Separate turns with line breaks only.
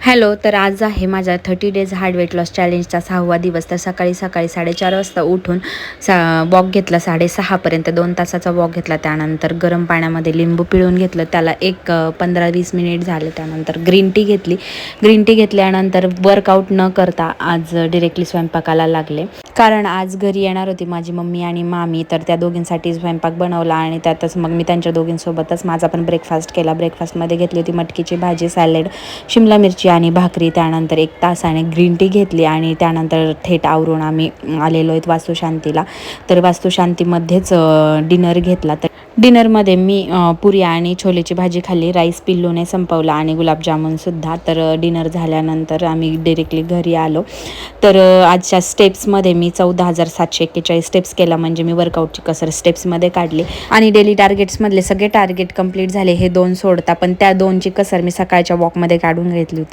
Hello, तर आज आहे माझा 30 डेज हार्ड वेट लॉस चॅलेंजचा 6वा दिवस. तर सकाळी 4:30 वाजता उठून वॉक घेतला 6:30पर्यंत 2 तासाचा वॉक घेतला. त्यानंतर गरम पाण्यामध्ये लिंबू पिळून घेतलं, त्याला एक 15-20 मिनिट झाले. त्यानंतर ग्रीन टी घेतली. ग्रीन टी घेतल्यानंतर वर्कआउट न करता आज डिरेक्टली स्वयंपाकाला लागले, कारण आज घरी येणार होती माझी मम्मी आणि मामी. तर त्या दोघींसाठी स्वयंपाक बनवला आणि त्यातच मग मी त्यांच्या दोघींसोबतच माझा पण ब्रेकफास्ट केला. ब्रेकफास्टमध्ये घेतली होती मटकीची भाजी, सॅलेड, शिमला मिरची आणि भाकरी. त्यानंतर 1 तासाने ग्रीन टी घेतली आणि त्यानंतर थेट आवरून आम्ही आलेलो आहेत वास्तुशांतीला. तर वास्तुशांतीमध्येच डिनर घेतला. तर डिनरमध्ये मी पुरी आणि छोलेची भाजी खाल्ली. राईस पिल्लूने संपवला आणि गुलाबजामुनसुद्धा. तर डिनर झाल्यानंतर आम्ही डिरेक्टली घरी आलो. तर आजच्या स्टेप्समध्ये मी 14,741 स्टेप्स केला, म्हणजे मी वर्कआउटची कसर स्टेप्समध्ये काढली. आणि डेली टार्गेट्समधले सगळे टार्गेट कंप्लीट झाले, हे 2 सोडता. पण त्या 2ची कसर मी सकाळच्या वॉकमध्ये काढून घेतली होती.